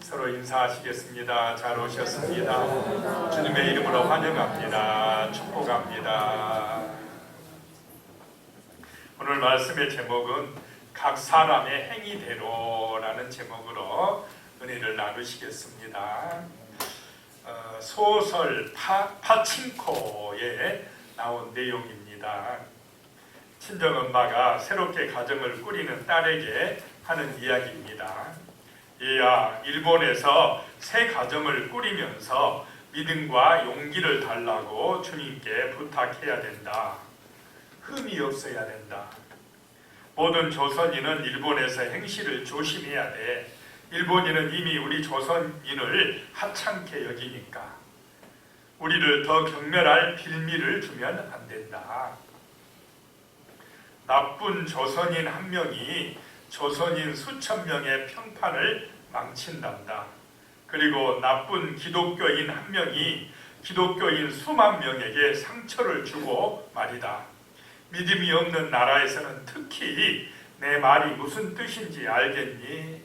서로 인사하시겠습니다. 잘 오셨습니다. 주님의 이름으로 환영합니다. 축복합니다. 오늘 말씀의 제목은 각 사람의 행위대로라는 제목으로 은혜를 나누시겠습니다. 소설 파친코에 나온 내용입니다. 친정엄마가 새롭게 가정을 꾸리는 딸에게 하는 이야기입니다. 얘야, 일본에서 새 가정을 꾸리면서 믿음과 용기를 달라고 주님께 부탁해야 된다. 흠이 없어야 된다. 모든 조선인은 일본에서 행실을 조심해야 돼. 일본인은 이미 우리 조선인을 하찮게 여기니까 우리를 더 경멸할 빌미를 주면 안 된다. 나쁜 조선인 한 명이 조선인 수천 명의 평판을 망친단다. 그리고 나쁜 기독교인 한 명이 기독교인 수만 명에게 상처를 주고 말이다. 믿음이 없는 나라에서는 특히 내 말이 무슨 뜻인지 알겠니?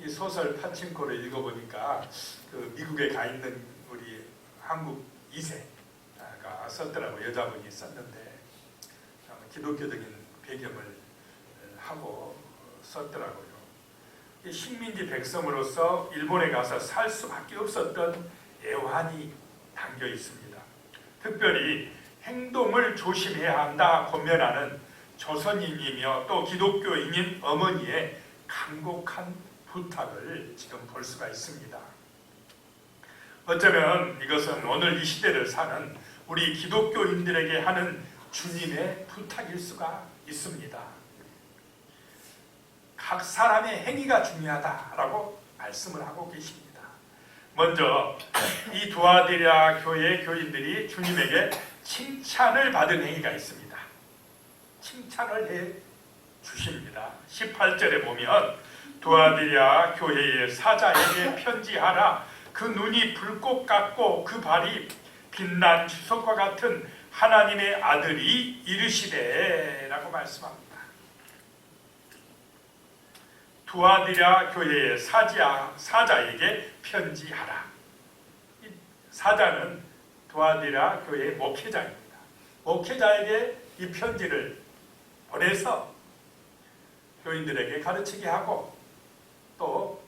이 소설 파친코를 읽어보니까 그 미국에 가 있는 우리 한국 2세가 썼더라고요. 여자분이 썼는데 기독교적인 배경을 하고 썼더라고요. 식민지 백성으로서 일본에 가서 살 수밖에 없었던 애환이 담겨 있습니다. 특별히 행동을 조심해야 한다 권면하는 조선인이며 또 기독교인인 어머니의 간곡한 부탁을 지금 볼 수가 있습니다. 어쩌면 이것은 오늘 이 시대를 사는 우리 기독교인들에게 하는 주님의 부탁일 수가 있습니다. 각 사람의 행위가 중요하다라고 말씀을 하고 계십니다. 먼저 이 두아디라 교회 교인들이 주님에게 칭찬을 받은 행위가 있습니다. 칭찬을 해 주십니다. 18절에 보면 두아디라 교회의 사자에게 편지하라. 그 눈이 불꽃 같고 그 발이 빛난 주석과 같은 하나님의 아들이 이르시되 라고 말씀합니다. 두아디라 교회의 사자에게 편지하라. 이 사자는 두아디라 교회의 목회자입니다. 목회자에게 이 편지를 보내서 교인들에게 가르치게 하고 또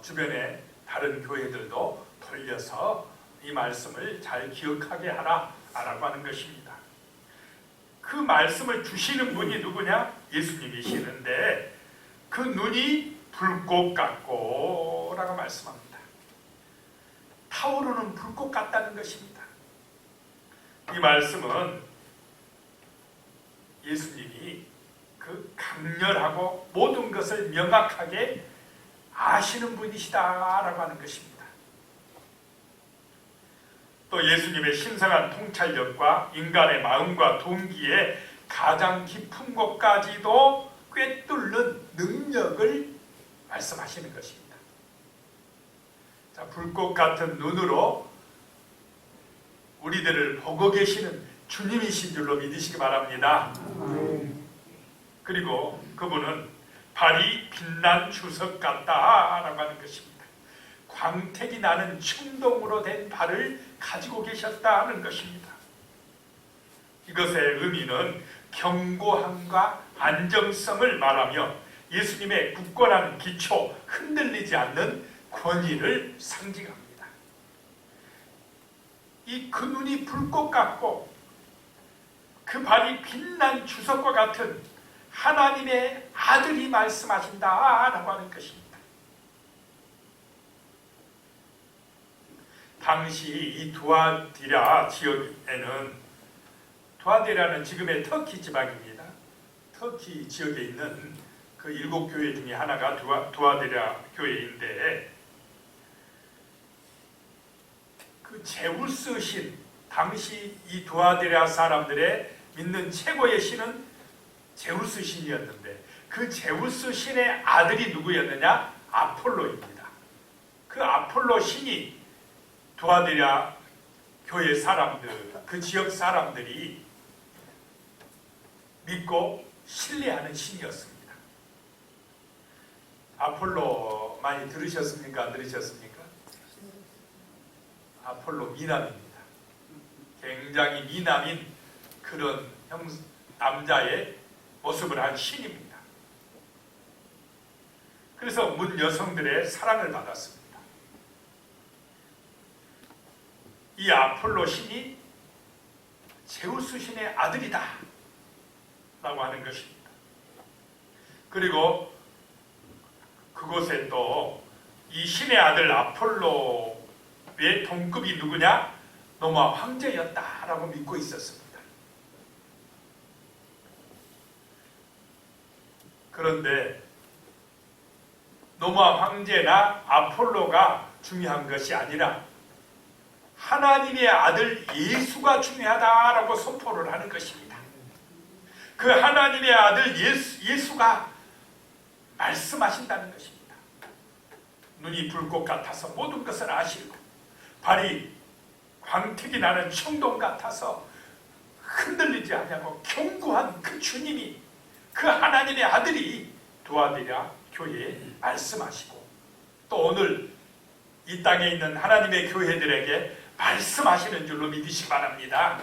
주변의 다른 교회들도 돌려서 이 말씀을 잘 기억하게 하라 라고 하는 것입니다. 그 말씀을 주시는 분이 누구냐? 예수님이시는데 그 눈이 불꽃 같고 라고 말씀합니다. 타오르는 불꽃 같다는 것입니다. 이 말씀은 예수님이 그 강렬하고 모든 것을 명확하게 아시는 분이시다라고 하는 것입니다. 또 예수님의 신성한 통찰력과 인간의 마음과 동기에 가장 깊은 곳까지도 꿰뚫는 능력을 말씀하시는 것입니다. 자, 불꽃 같은 눈으로 우리들을 보고 계시는 주님이신 줄로 믿으시기 바랍니다. 그리고 그분은 발이 빛난 주석 같다라고 하는 것입니다. 광택이 나는 충동으로 된 발을 가지고 계셨다는 것입니다. 이것의 의미는 견고함과 안정성을 말하며 예수님의 굳건한 기초, 흔들리지 않는 권위를 상징합니다. 이 그 눈이 불꽃 같고 그 발이 빛난 주석과 같은 하나님의 아들이 말씀하신다라고 하는 것입니다. 당시 이 두아디라 지역에는 두아디라는 지금의 터키 지방입니다. 터키 지역에 있는 그 7교회 중에 하나가 두아디라 교회인데 그 제우스 신, 당시 이 두아디라 사람들의 믿는 최고의 신은 제우스 신이었는데 그 제우스 신의 아들이 누구였느냐? 아폴로입니다. 그 아폴로 신이 두아디라 교회 사람들, 그 지역 사람들이 믿고 신뢰하는 신이었습니다. 아폴로 많이 들으셨습니까? 안 들으셨습니까? 아폴로 미남입니다. 굉장히 미남인 그런 남자의 모습을 한 신입니다. 그래서 문 여성들의 사랑을 받았습니다. 이 아폴로 신이 제우스 신의 아들이다 라고 하는 것입니다. 그리고 그곳에 또 이 신의 아들 아폴로의 동급이 누구냐? 노마 황제였다라고 믿고 있었습니다. 그런데 노마 황제나 아폴로가 중요한 것이 아니라 하나님의 아들 예수가 중요하다라고 선포를 하는 것입니다. 그 하나님의 아들 예수가 말씀하신다는 것입니다. 눈이 불꽃 같아서 모든 것을 아시고 발이 광택이 나는 청동 같아서 흔들리지 않냐고 견고한 그 주님이, 그 하나님의 아들이 도와드려 교회에 말씀하시고 또 오늘 이 땅에 있는 하나님의 교회들에게 말씀하시는 줄로 믿으시기 바랍니다.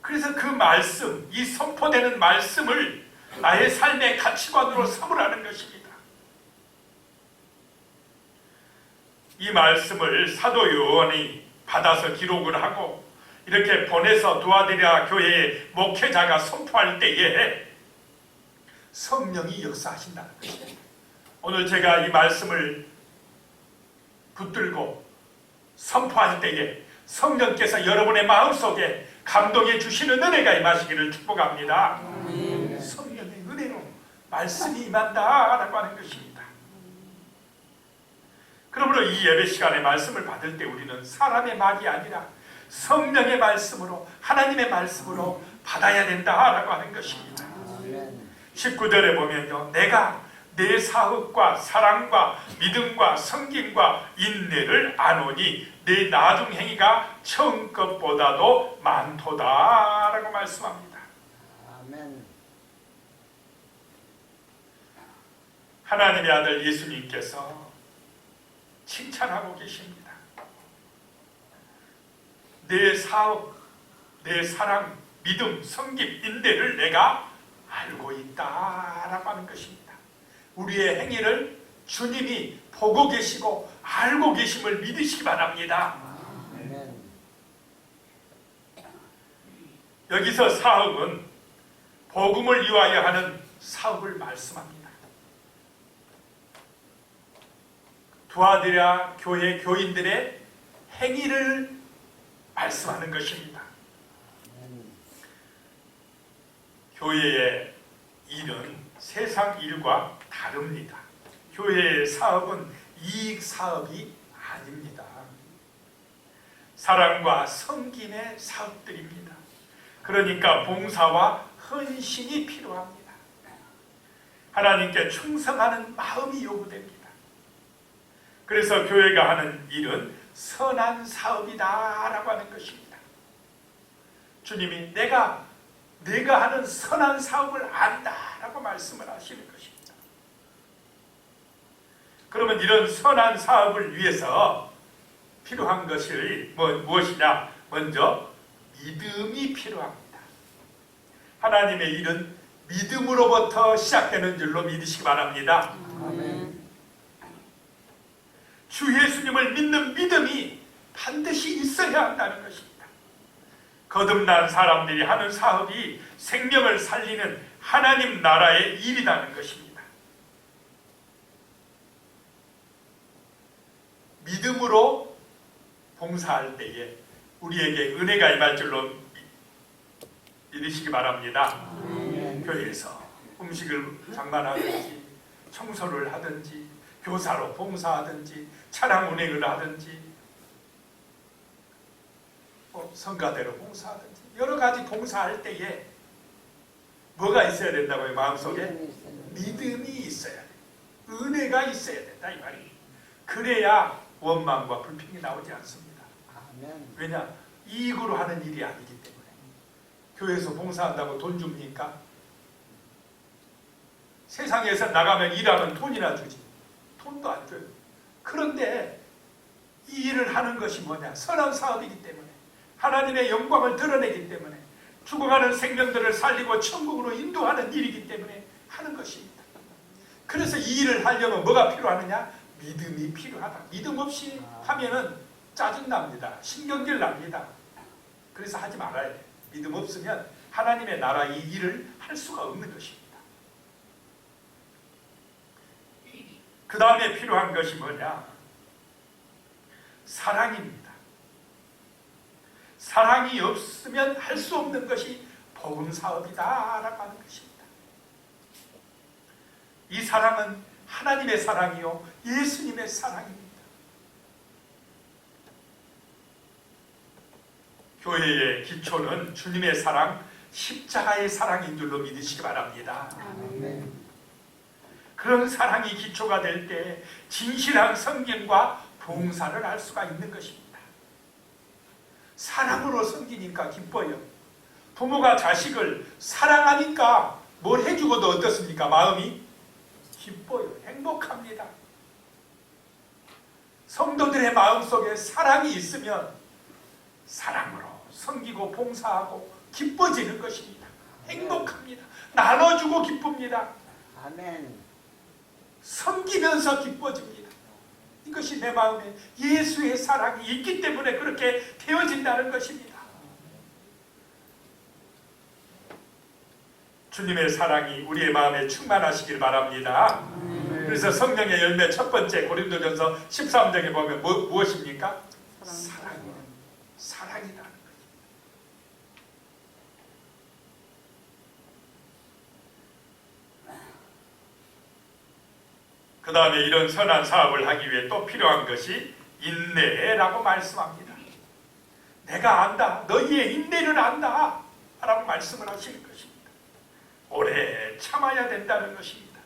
그래서 그 말씀, 이 선포되는 말씀을 나의 삶의 가치관으로 삼으라는 것입니다. 이 말씀을 사도 요한이 받아서 기록을 하고 이렇게 보내서 도와드려 교회의 목회자가 선포할 때에 성령이 역사하신다는 것입니다. 오늘 제가 이 말씀을 붙들고 선포할 때에 성령께서 여러분의 마음속에 감동해 주시는 은혜가 임하시기를 축복합니다. 성령의 은혜로 말씀이 임한다라고 하는 것입니다. 그러므로 이 예배 시간에 말씀을 받을 때 우리는 사람의 말이 아니라 성령의 말씀으로, 하나님의 말씀으로 받아야 된다라고 하는 것입니다. 19절에 보면요, 내가 내 사역과 사랑과 믿음과 섬김과 인내를 아노니 내 나중 행위가 처음 것보다도 많도다라고 말씀합니다. 아멘. 하나님의 아들 예수님께서 칭찬하고 계십니다. 내 사역, 내 사랑, 믿음, 섬김, 인내를 내가 알고 있다라고 하는 것입니다. 우리의 행위를 주님이 보고 계시고 알고 계심을 믿으시기 바랍니다. 아멘. 여기서 사역은 복음을 위하여 하는 사역을 말씀합니다. 도와드려 교회 교인들의 행위를 말씀하는 것입니다. 교회의 일은 세상 일과 다릅니다. 교회의 사업은 이익 사업이 아닙니다. 사랑과 섬김의 사업들입니다. 그러니까 봉사와 헌신이 필요합니다. 하나님께 충성하는 마음이 요구됩니다. 그래서 교회가 하는 일은 선한 사업이다라고 하는 것입니다. 주님이 내가 하는 선한 사업을 안다라고 말씀을 하시는 것입니다. 그러면 이런 선한 사업을 위해서 필요한 것이 무엇이냐? 먼저 믿음이 필요합니다. 하나님의 일은 믿음으로부터 시작되는 줄로 믿으시기 바랍니다. 아멘. 주 예수님을 믿는 믿음이 반드시 있어야 한다는 것입니다. 거듭난 사람들이 하는 사업이 생명을 살리는 하나님 나라의 일이라는 것입니다. 믿음으로 봉사할 때에 우리에게 은혜가 임할 줄로 믿으시기 바랍니다. 교회에서 음식을 장만하든지 청소를 하든지 교사로 봉사하든지 차량 운행을 하든지 성가대로 봉사하든지 여러 가지 봉사할 때에 뭐가 있어야 된다고요? 마음속에 믿음이 있어야 돼. 은혜가 있어야 된다 이 말이에요. 그래야 원망과 불평이 나오지 않습니다. 왜냐? 이익으로 하는 일이 아니기 때문에. 교회에서 봉사한다고 돈 줍니까? 세상에서 나가면 일하면 돈이나 주지. 돈도 안 줘요. 그런데 이 일을 하는 것이 뭐냐? 선한 사업이기 때문에, 하나님의 영광을 드러내기 때문에, 죽어가는 생명들을 살리고 천국으로 인도하는 일이기 때문에 하는 것입니다. 그래서 이 일을 하려면 뭐가 필요하느냐? 믿음이 필요하다. 믿음 없이 하면은 짜증납니다. 신경질 납니다. 그래서 하지 말아야 돼. 믿음 없으면 하나님의 나라 이 일을 할 수가 없는 것입니다. 그 다음에 필요한 것이 뭐냐? 사랑입니다. 사랑이 없으면 할 수 없는 것이 복음 사업이다 라고 하는 것입니다. 이 사랑은 하나님의 사랑이요 예수님의 사랑입니다. 교회의 기초는 주님의 사랑, 십자가의 사랑인 줄로 믿으시기 바랍니다. 아멘. 그런 사랑이 기초가 될 때 진실한 섬김과 봉사를 할 수가 있는 것입니다. 사랑으로 섬기니까 기뻐요. 부모가 자식을 사랑하니까 뭘 해주고도 어떻습니까? 마음이 기뻐요. 행복합니다. 성도들의 마음속에 사랑이 있으면 사랑으로 섬기고 봉사하고 기뻐지는 것입니다. 행복합니다. 나눠주고 기쁩니다. 아멘. 섬기면서 기뻐집니다. 이것이 내 마음에 예수의 사랑이 있기 때문에 그렇게 되어진다는 것입니다. 주님의 사랑이 우리의 마음에 충만하시길 바랍니다. 그래서 성령의 열매 첫 번째 고린도전서 13장에 보면 무엇입니까? 사랑이라는 거죠. 그 다음에 이런 선한 사업을 하기 위해 또 필요한 것이 인내라고 말씀합니다. 내가 안다. 너희의 인내를 안다. 라고 말씀을 하시는 것입니다. 오래 참아야 된다는 것입니다.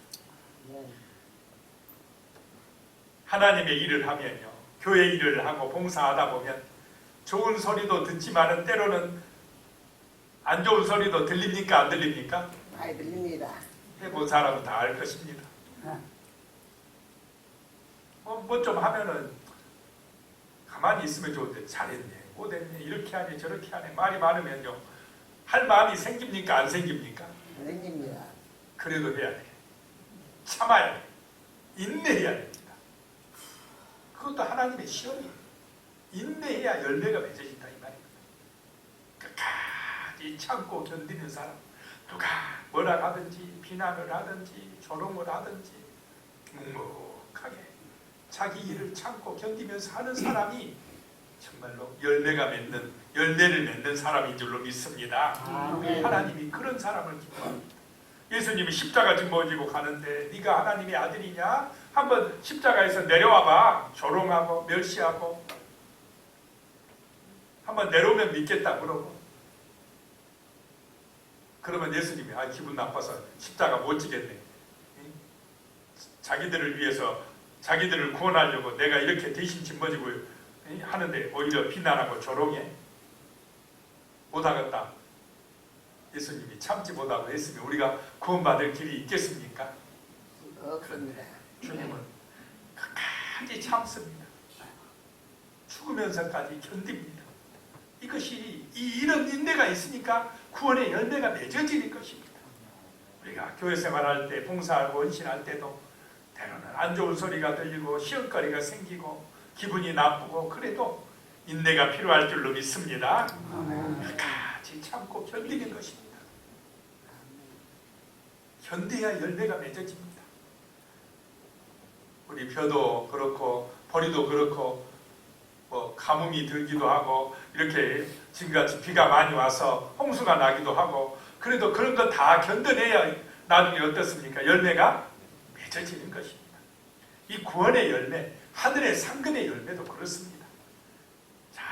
하나님의 일을 하면요, 교회 일을 하고 봉사하다 보면 좋은 소리도 듣지만은 때로는 안 좋은 소리도 들립니까? 안 들립니까? 많이 들립니다. 해본 사람은 다 알 것입니다. 뭐 좀 하면은 가만히 있으면 좋은데 잘했네, 못했네, 이렇게 하네, 저렇게 하네, 말이 많으면요 할 마음이 생깁니까? 안 생깁니까? 생깁니다. 그래도 해야 돼. 참아야 돼. 인내해야 됩니다. 그것도 하나님의 시험이에요. 인내해야 열매가 맺어진다 이 말입니다. 끝까지 참고 견디는 사람, 누가 뭐라 하든지 비난을 하든지 조롱을 하든지 묵묵하게 자기 일을 참고 견디면서 하는 사람이 정말로 열매를 맺는 사람인 줄로 믿습니다. 아멘. 하나님이 그런 사람을 기뻐합니다. 예수님이 십자가 짊어지고 가는데 네가 하나님의 아들이냐? 한번 십자가에서 내려와봐. 조롱하고 멸시하고 한번 내려오면 믿겠다 그러고, 그러면 예수님이 기분 나빠서 십자가 못 지겠네. 자기들을 위해서 자기들을 구원하려고 내가 이렇게 대신 짊어지고 하는데 오히려 비난하고 조롱해. 못하겠다. 예수님이 참지 못하고 했으면 우리가 구원받을 길이 있겠습니까? 없습니다. 주님은 끝까지 참습니다. 죽으면서까지 견딥니다. 이것이 이런 인내가 있으니까 구원의 열매가 맺어지는 것입니다. 우리가 교회 생활할 때, 봉사하고 헌신할 때도 때로는 안 좋은 소리가 들리고 시험거리가 생기고 기분이 나쁘고 그래도 인내가 필요할 줄로 믿습니다. 끝까지 참고 견디는 것입니다. 견뎌야 열매가 맺어집니다. 우리 벼도 그렇고 보리도 그렇고 뭐 가뭄이 들기도 하고 이렇게 지금같이 비가 많이 와서 홍수가 나기도 하고 그래도 그런 거 다 견뎌내야 나중에 어떻습니까? 열매가 맺어지는 것입니다. 이 구원의 열매, 하늘의 상급의 열매도 그렇습니다. 잘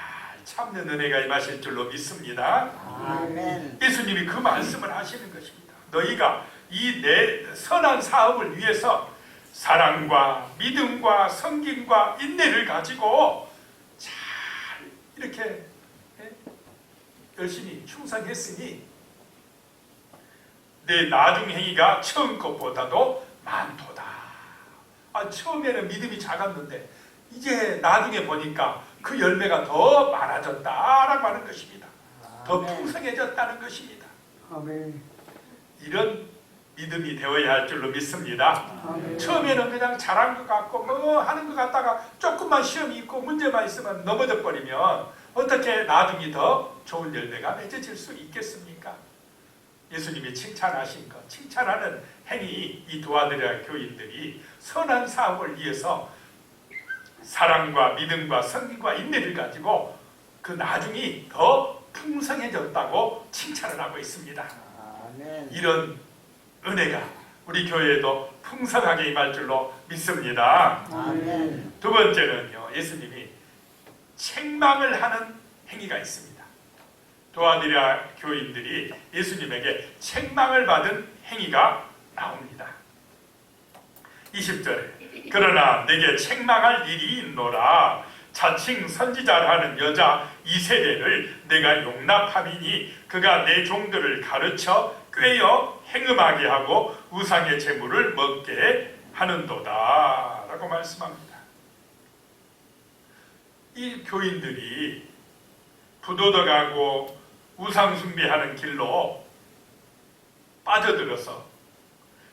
참는 은혜가 임하실 줄로 믿습니다. 아멘. 예수님이 그 말씀을 하시는 것입니다. 너희가 이 내 선한 사업을 위해서 사랑과 믿음과 섬김과 인내를 가지고 잘 이렇게 열심히 충성했으니 내 나중 행위가 처음 것보다도 많도다. 처음에는 믿음이 작았는데 이제 나중에 보니까 그 열매가 더 많아졌다라고 하는 것입니다. 더 풍성해졌다는 것입니다. 아멘. 이런 믿음이 되어야 할 줄로 믿습니다. 아멘. 처음에는 그냥 잘한 것 같고 뭐 하는 것 같다가 조금만 시험이 있고 문제만 있으면 넘어져 버리면 어떻게 나중에 더 좋은 열매가 맺어질 수 있겠습니까? 예수님이 칭찬하신 것, 칭찬하는 행위, 이 도와드려야 교인들이 선한 사업을 위해서 사랑과 믿음과 성김과 인내를 가지고 그 나중이 더 풍성해졌다고 칭찬을 하고 있습니다. 아멘. 이런 은혜가 우리 교회에도 풍성하게 임할 줄로 믿습니다. 아멘. 두 번째는요, 예수님이 책망을 하는 행위가 있습니다. 도와드려 교인들이 예수님에게 책망을 받은 행위가 나옵니다. 20절에 그러나 내게 책망할 일이 있노라. 자칭 선지자라는 여자 이세벨을 내가 용납함이니 그가 내 종들을 가르쳐 꾀어 행음하게 하고 우상의 제물을 먹게 하는도다 라고 말씀합니다. 이 교인들이 부도덕하고 우상 숭배하는 길로 빠져들어서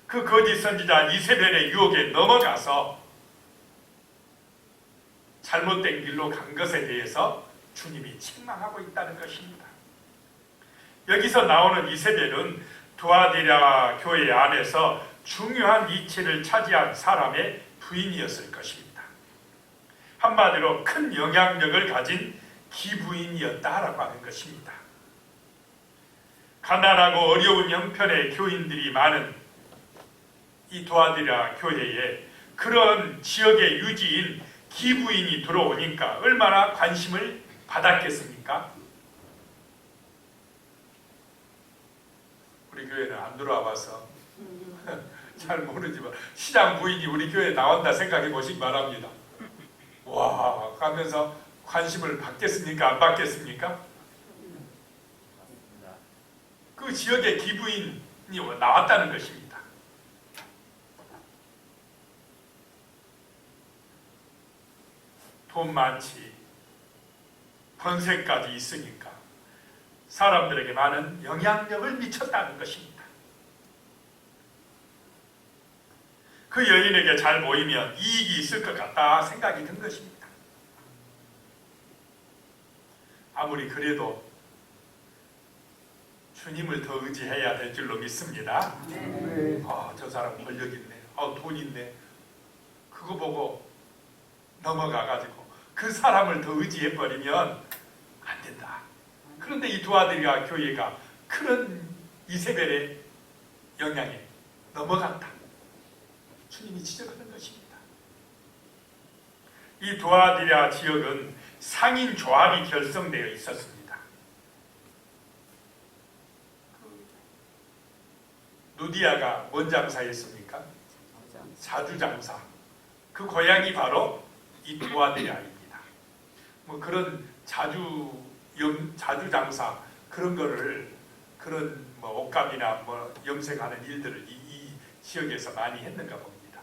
그 거짓 선지자 이세벨의 유혹에 넘어가서 잘못된 길로 간 것에 대해서 주님이 책망하고 있다는 것입니다. 여기서 나오는 이세벨은 두아디라 교회 안에서 중요한 위치를 차지한 사람의 부인이었을 것입니다. 한마디로 큰 영향력을 가진 기부인이었다라고 하는 것입니다. 가난하고 어려운 형편의 교인들이 많은 이 도아디라 교회에 그런 지역의 유지인 기부인이 들어오니까 얼마나 관심을 받았겠습니까? 우리 교회는 안 들어와 봐서 잘 모르지만 시장 부인이 우리 교회에 나온다 생각해 보시기 바랍니다. 와, 가면서 관심을 받겠습니까? 안 받겠습니까? 그 지역의 기부인이 나왔다는 것입니다. 돈 많지, 번세까지 있으니까 사람들에게 많은 영향력을 미쳤다는 것입니다. 그 여인에게 잘 보이면 이익이 있을 것 같다 생각이 든 것입니다. 아무리 그래도 주님을 더 의지해야 될 줄로 믿습니다. 네. 저 사람 권력 있네, 돈 있네, 그거 보고 넘어가가지고 그 사람을 더 의지해버리면 안 된다. 그런데 이 두아디라 교회가 그런 이세벨의 영향에 넘어갔다. 주님이 지적하는 것입니다. 이 두아디라 지역은 상인 조합이 결성되어 있었습니다. 누디아가 뭔 장사였습니까? 자주장사. 그 고향이 바로 이 두아디라입니다. 뭐 그런 자주장사 그런 거를 그런 뭐 옷감이나 뭐 염색하는 일들을 이 지역에서 많이 했는가 봅니다.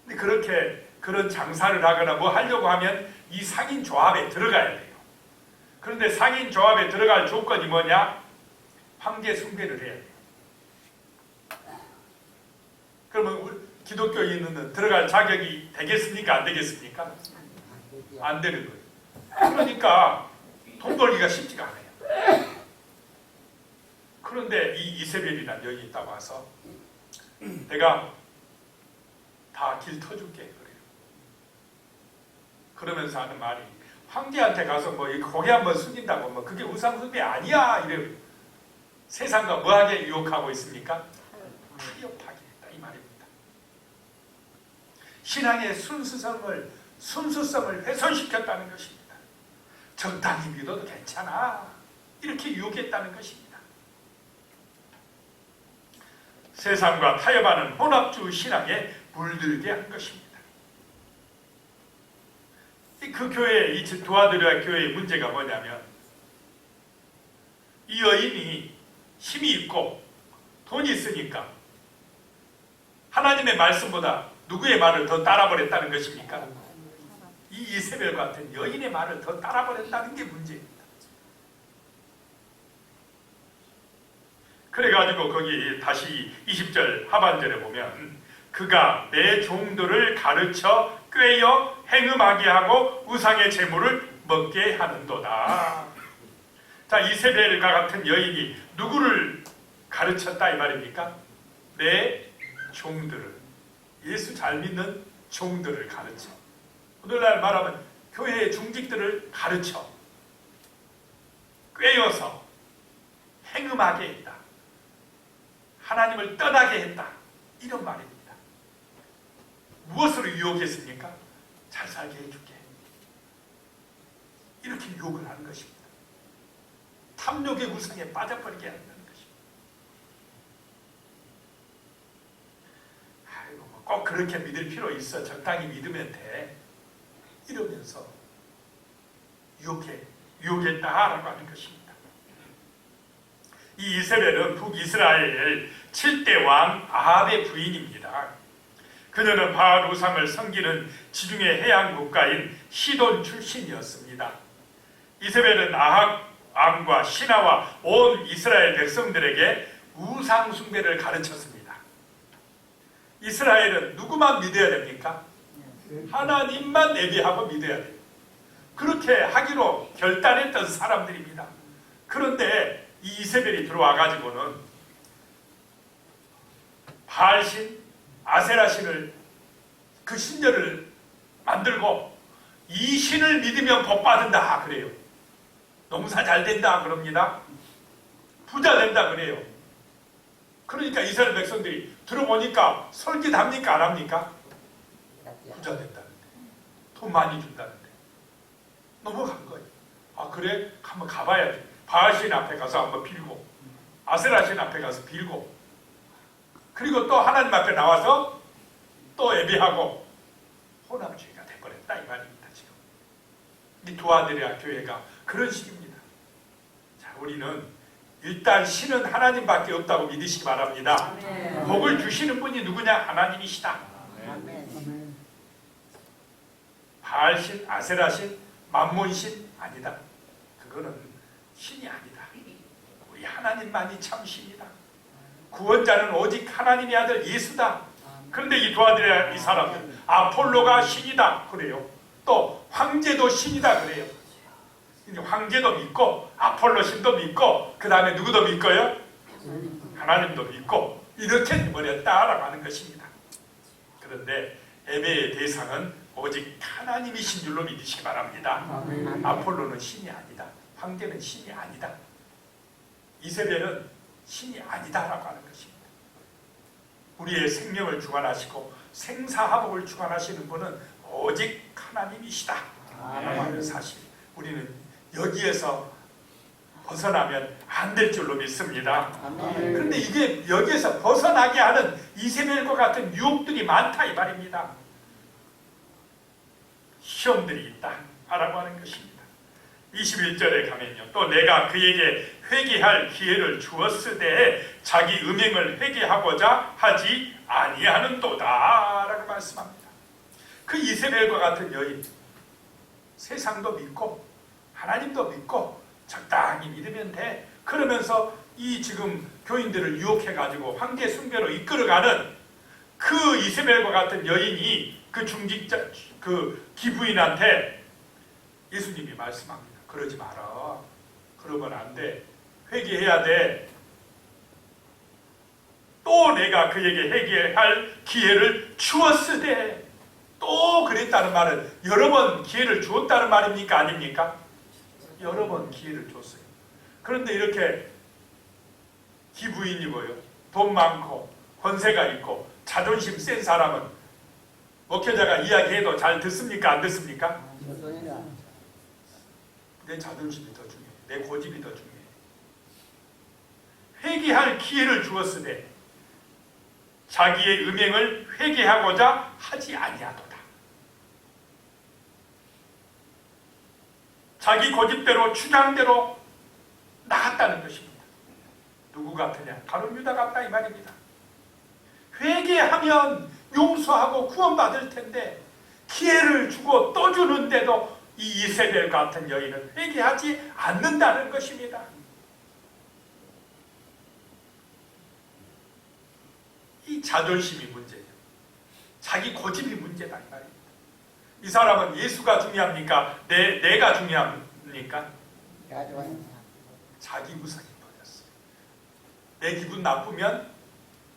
근데 그렇게 그런 장사를 하거나 뭐 하려고 하면 이 상인 조합에 들어가야 돼요. 그런데 상인 조합에 들어갈 조건이 뭐냐? 황제 숭배를 해야 돼요. 그러면 기독교인은 들어갈 자격이 되겠습니까? 안 되겠습니까? 안 되는 거예요. 그러니까 돈 벌기가 쉽지가 않아요. 그런데 이 이세벨이라는 여인이 딱 와서 내가 다 길 터줄게 그래요. 그러면서 하는 말이 황제한테 가서 뭐 고개 한번 숙인다고 뭐 그게 우상숭배 아니야 이래요. 세상과 뭐하게 유혹하고 있습니까? 타협하게 했다 이 말입니다. 신앙의 순수성을 훼손시켰다는 것입니다. 적당히 믿어도 괜찮아 이렇게 유혹했다는 것입니다. 세상과 타협하는 혼합주 신앙에 물들게 한 것입니다. 그 교회, 이 도와드려야 교회의 문제가 뭐냐면 이 여인이 힘이 있고 돈이 있으니까 하나님의 말씀보다 누구의 말을 더 따라버렸다는 것입니까? 이 이세벨 같은 여인의 말을 더 따라버렸다는 게 문제입니다. 그래가지고 거기 다시 20절 하반절에 보면 그가 내 종들을 가르쳐 꾀어 행음하게 하고 우상의 재물을 먹게 하는도다. 자, 이세벨과 같은 여인이 누구를 가르쳤다 이 말입니까? 내 종들을, 예수 잘 믿는 종들을 가르쳐. 오늘날 말하면 교회의 중직들을 가르쳐 꾀어서 행음하게 했다. 하나님을 떠나게 했다. 이런 말입니다. 무엇으로 유혹했습니까? 잘 살게 해줄게. 이렇게 유혹을 하는 것입니다. 탐욕의 우상에 빠져버리게 한다는 것입니다. 아이고, 꼭 그렇게 믿을 필요 있어. 적당히 믿으면 돼. 이러면서 유혹했다라고 하는 것입니다. 이 이세벨은 북이스라엘 7대 왕 아합의 부인입니다. 그녀는 바알 우상을 섬기는 지중해 해안 국가인 시돈 출신이었습니다. 이세벨은 아합 왕과 신하와 온 이스라엘 백성들에게 우상 숭배를 가르쳤습니다. 이스라엘은 누구만 믿어야 됩니까? 하나님만 예배하고 믿어야 돼요. 그렇게 하기로 결단했던 사람들입니다. 그런데 이 이세벨이 들어와 가지고는 바알신, 아세라신을 그 신전을 만들고 이 신을 믿으면 복 받는다 그래요. 농사 잘 된다 그럽니다. 부자 된다 그래요. 그러니까 이스라엘 백성들이 들어보니까 설깃합니까 안 합니까? 부자 된다는데, 돈 많이 준다는데 넘어간 거예요. 아 그래? 한번 가봐야지. 바알신 앞에 가서 한번 빌고 아세라신 앞에 가서 빌고 그리고 또 하나님 앞에 나와서 또 예배하고 혼합주의가 돼버렸다 이 말입니다. 지금 이 두아드레아 교회가 그런 식입니다. 자, 우리는 일단 신은 하나님밖에 없다고 믿으시기 바랍니다. 아멘. 복을 주시는 분이 누구냐? 하나님이시다. 아멘. 바알신, 아세라신, 만몬신 아니다. 그거는 신이 아니다. 우리 하나님만이 참 신이다. 구원자는 오직 하나님의 아들 예수다. 그런데 이 두아드레아 이 사람들 아폴로가 신이다 그래요. 또 황제도 신이다 그래요. 이제 황제도 믿고 아폴로 신도 믿고 그 다음에 누구도 믿고요? 하나님도 믿고 이렇게 해버렸다라고 하는 것입니다. 그런데 예배의 대상은 오직 하나님이신 줄로 믿으시기 바랍니다. 아폴로는 신이 아니다. 황제는 신이 아니다. 이세벨은 신이 아니다라고 하는 것입니다. 우리의 생명을 주관하시고 생사화복을 주관하시는 분은 오직 하나님이시다 라고 하는 사실, 우리는 여기에서 벗어나면 안 될 줄로 믿습니다. 그런데 이게 여기에서 벗어나게 하는 이세벨과 같은 유혹들이 많다 이 말입니다. 시험들이 있다 라고 하는 것입니다. 21절에 가면요, 또 내가 그에게 회개할 기회를 주었으되 자기 음행을 회개하고자 하지 아니하는도다 라고 말씀합니다. 그 이세벨과 같은 여인, 세상도 믿고 하나님도 믿고 적당히 믿으면 돼. 그러면서 이 지금 교인들을 유혹해가지고 황제 숭배로 이끌어가는 그 이세벨과 같은 여인이 그 중직자, 그 기부인한테 예수님이 말씀합니다. 그러지 마라. 그러면 안 돼. 회개해야 돼. 또 내가 그에게 회개할 기회를 주었으되, 또 그랬다는 말은 여러 번 기회를 주었다는 말입니까? 아닙니까? 여러 번 기회를 줬어요. 그런데 이렇게 기부인이고요, 돈 많고 권세가 있고 자존심 센 사람은 목회자가 이야기해도 잘 듣습니까? 안 듣습니까? 내 자존심이 더 중요해. 내 고집이 더 중요해. 회개할 기회를 주었으되 자기의 음행을 회개하고자 하지 아니하도다. 자기 고집대로 주장대로 나갔다는 것입니다. 누구 같으냐? 바로 유다 같다 이 말입니다. 회개하면 용서하고 구원받을 텐데 기회를 주고 또 주는데도 이 이세벨 같은 여인은 회개하지 않는다는 것입니다. 이 자존심이 문제예요. 자기 고집이 문제다 이 말입니다. 이 사람은 예수가 중요합니까? 내가 중요합니까? 자기 구성이 버렸어요. 내 기분 나쁘면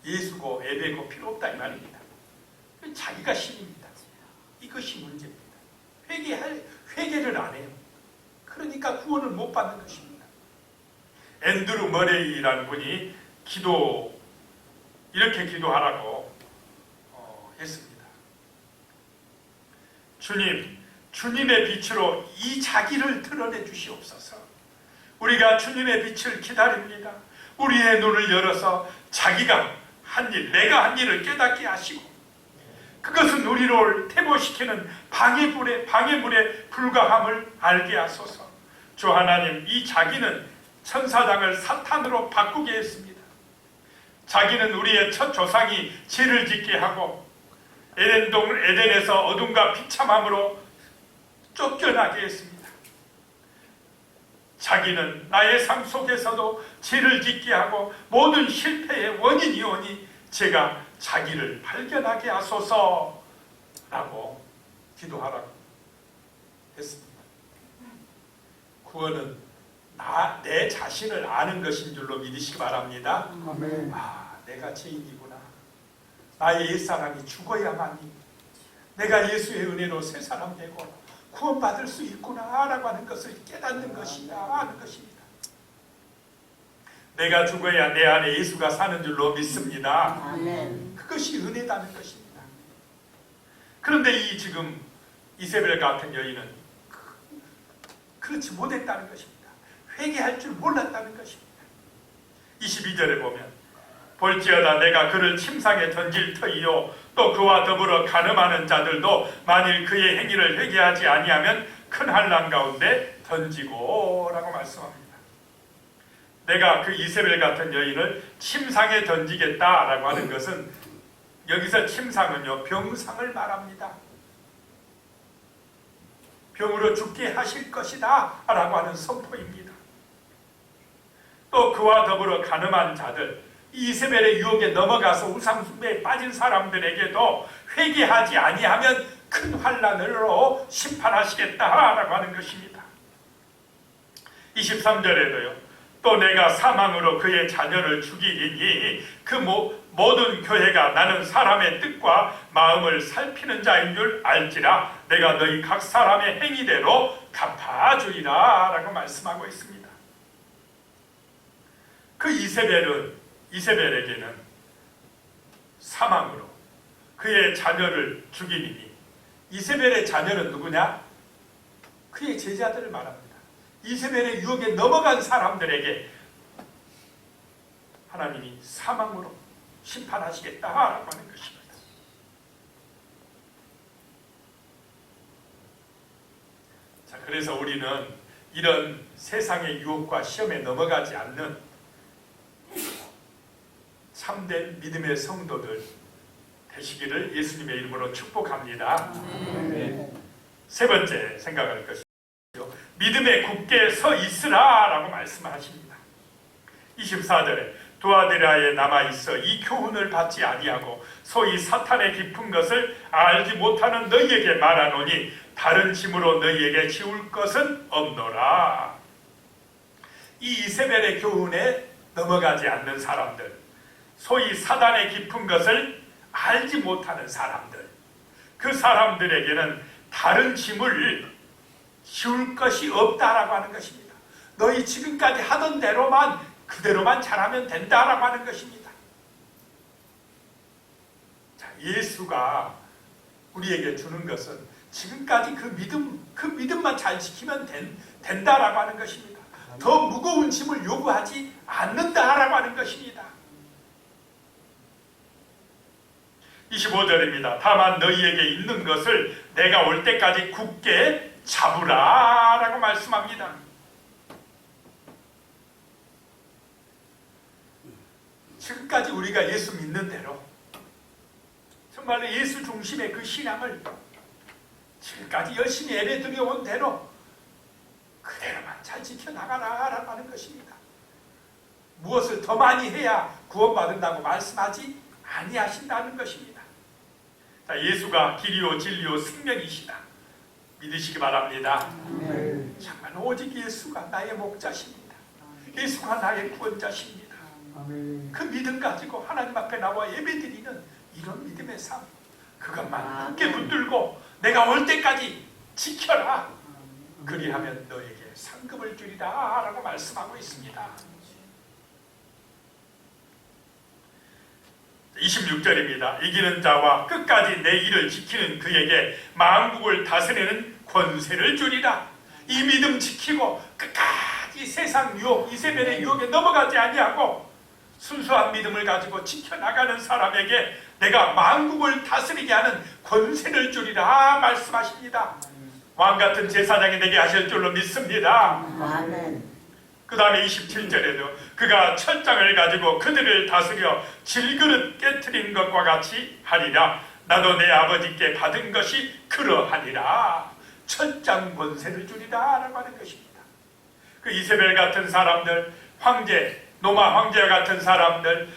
예수고 예배고 필요 없다 이 말입니다. 자기가 신입니다. 이것이 문제입니다. 회개를 안 해요. 그러니까 구원을 못 받는 것입니다. 앤드루 머레이라는 분이 이렇게 기도하라고 했습니다. 주님, 주님의 빛으로 이 자기를 드러내 주시옵소서. 우리가 주님의 빛을 기다립니다. 우리의 눈을 열어서 자기가 한 일, 내가 한 일을 깨닫게 하시고 그것은 우리를 퇴보시키는 방해물에 불과함을 알게 하소서. 주 하나님, 이 자기는 천사장을 사탄으로 바꾸게 했습니다. 자기는 우리의 첫 조상이 죄를 짓게 하고 에덴에서 어둠과 비참함으로 쫓겨나게 했습니다. 자기는 나의 삶 속에서도 죄를 짓게 하고 모든 실패의 원인이 오니 제가 자기를 발견하게 하소서라고 기도하라고 했습니다. 구원은 내 자신을 아는 것인 줄로 믿으시기 바랍니다. 내가 죄인이구나. 나의 옛사람이 죽어야만이 내가 예수의 은혜로 새 사람 되고 구원받을 수 있구나 라고 하는 것을 깨닫는 것이다 하는 것입니다. 내가 죽어야 내 안에 예수가 사는 줄로 믿습니다. 아멘. 그것이 은혜다는 것입니다. 그런데 지금 이세벨 같은 여인은 그렇지 못했다는 것입니다. 회개할 줄 몰랐다는 것입니다. 22절에 보면 볼지어다 내가 그를 침상에 던질 터이요 또 그와 더불어 간음하는 자들도 만일 그의 행위를 회개하지 아니하면 큰 환난 가운데 던지고 라고 말씀합니다. 내가 그 이세벨 같은 여인을 침상에 던지겠다라고 하는 것은 여기서 침상은요 병상을 말합니다. 병으로 죽게 하실 것이다 라고 하는 선포입니다. 또 그와 더불어 간음한 자들, 이세벨의 유혹에 넘어가서 우상숭배에 빠진 사람들에게도 회개하지 아니하면 큰 환난으로 심판하시겠다라고 하는 것입니다. 23절에도요. 또 내가 사망으로 그의 자녀를 죽이리니 그 모든 교회가 나는 사람의 뜻과 마음을 살피는 자인 줄 알지라 내가 너희 각 사람의 행위대로 갚아주리라 라고 말씀하고 있습니다. 그 이세벨에게는 사망으로 그의 자녀를 죽이니 이세벨의 자녀는 누구냐? 그의 제자들을 말합니다. 이세벨의 유혹에 넘어간 사람들에게 하나님이 사망으로 심판하시겠다라고 하는 것입니다. 자, 그래서 우리는 이런 세상의 유혹과 시험에 넘어가지 않는 참된 믿음의 성도들 되시기를 예수님의 이름으로 축복합니다. 세 번째 생각할 것이죠. 믿음에 굳게 서 있으라 라고 말씀하십니다. 24절에 두아디라에 남아있어 이 교훈을 받지 아니하고 소위 사탄의 깊은 것을 알지 못하는 너희에게 말하노니 다른 짐으로 너희에게 지울 것은 없노라. 이 이세벨의 교훈에 넘어가지 않는 사람들, 소위 사단의 깊은 것을 알지 못하는 사람들, 그 사람들에게는 다른 짐을 지울 것이 없다라고 하는 것입니다. 너희 지금까지 하던 대로만 그대로만 잘하면 된다라고 하는 것입니다. 자, 예수가 우리에게 주는 것은 지금까지 그 믿음만 잘 지키면 된다라고 하는 것입니다. 더 무거운 짐을 요구하지 않는다라고 하는 것입니다. 25절입니다. 다만 너희에게 있는 것을 내가 올 때까지 굳게 잡으라 라고 말씀합니다. 지금까지 우리가 예수 믿는 대로 정말로 예수 중심의 그 신앙을 지금까지 열심히 예배드려 온 대로 그대로만 잘 지켜나가라라고 하는 것입니다. 무엇을 더 많이 해야 구원받는다고 말씀하지 아니하신다는 것입니다. 자, 예수가 길이요 진리요 생명이시다 믿으시기 바랍니다. 아멘. 정말 오직 예수가 나의 목자십니다. 예수가 나의 구원자십니다. 그 믿음 가지고 하나님 앞에 나와 예배드리는 이런 믿음의 삶, 그것만 함께 붙들고 내가 올 때까지 지켜라. 그리하면 너에게 상급을 주리라 라고 말씀하고 있습니다. 26절입니다. 이기는 자와 끝까지 내 일을 지키는 그에게 만국을 다스리는 권세를 주리라. 이 믿음 지키고 끝까지 세상 유혹, 이세벨의 유혹에 넘어가지 아니하고 순수한 믿음을 가지고 지켜나가는 사람에게 내가 만국을 다스리게 하는 권세를 주리라 말씀하십니다. 왕같은 제사장이 되게 하실 줄로 믿습니다. 아멘. 그 다음에 27절에도 그가 철장을 가지고 그들을 다스려 질그릇 깨트린 것과 같이 하리라. 나도 내 아버지께 받은 것이 그러하니라. 철장 권세를 주리라 라고 하는 것입니다. 그 이세벨 같은 사람들, 황제, 노마 황제와 같은 사람들,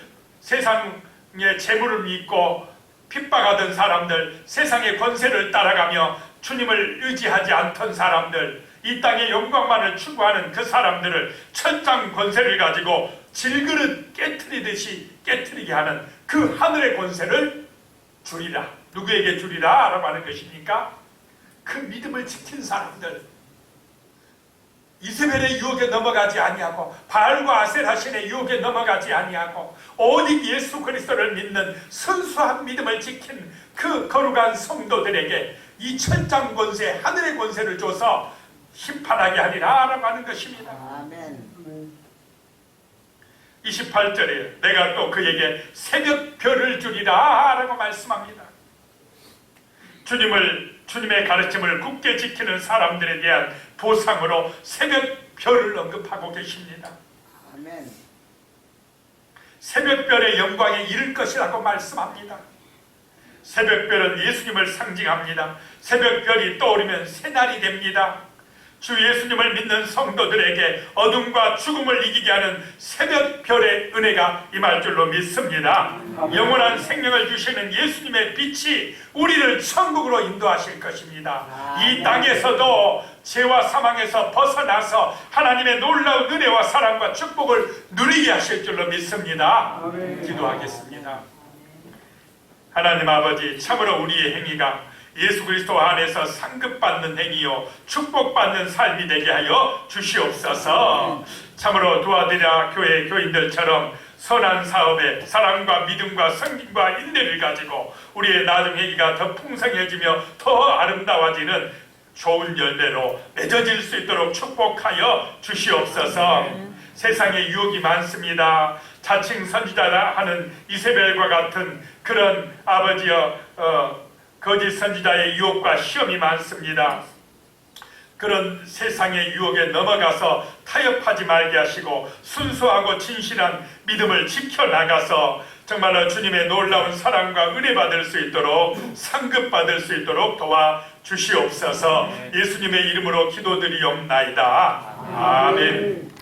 세상의 재물을 믿고 핍박하던 사람들, 세상의 권세를 따라가며 주님을 의지하지 않던 사람들, 이 땅의 영광만을 추구하는 그 사람들을 철장 권세를 가지고 질그릇 깨트리듯이 깨트리게 하는 그 하늘의 권세를 주리라. 누구에게 주리라 라고 하는 것이니까 그 믿음을 지킨 사람들, 이세벨의 유혹에 넘어가지 아니하고 바알과 아세라 신의 유혹에 넘어가지 아니하고 오직 예수 그리스도를 믿는 순수한 믿음을 지킨 그 거룩한 성도들에게 이 철장 권세, 하늘의 권세를 줘서 심판하게 하리라 라고 하는 것입니다. 아멘. 28절에 내가 또 그에게 새벽별을 주리라 라고 말씀합니다. 주님의 가르침을 굳게 지키는 사람들에 대한 보상으로 새벽별을 언급하고 계십니다. 아멘. 새벽별의 영광에 이를 것이라고 말씀합니다. 새벽별은 예수님을 상징합니다. 새벽별이 떠오르면 새날이 됩니다. 주 예수님을 믿는 성도들에게 어둠과 죽음을 이기게 하는 새벽별의 은혜가 임할 줄로 믿습니다. 영원한 생명을 주시는 예수님의 빛이 우리를 천국으로 인도하실 것입니다. 이 땅에서도 죄와 사망에서 벗어나서 하나님의 놀라운 은혜와 사랑과 축복을 누리게 하실 줄로 믿습니다. 기도하겠습니다. 하나님 아버지, 참으로 우리의 행위가 예수 그리스도 안에서 상급받는 행위요 축복받는 삶이 되게 하여 주시옵소서. 참으로 도와드려 교회 교인들처럼 선한 사업에 사랑과 믿음과 성김과 인내를 가지고 우리의 나중 행위가 더 풍성해지며 더 아름다워지는 좋은 열매로 맺어질 수 있도록 축복하여 주시옵소서. 세상에 유혹이 많습니다. 자칭 선지자라 하는 이세벨과 같은 그런 아버지여 거짓 선지자의 유혹과 시험이 많습니다. 그런 세상의 유혹에 넘어가서 타협하지 말게 하시고 순수하고 진실한 믿음을 지켜나가서 정말로 주님의 놀라운 사랑과 은혜 받을 수 있도록 상급받을 수 있도록 도와주시옵소서. 예수님의 이름으로 기도드리옵나이다. 아멘.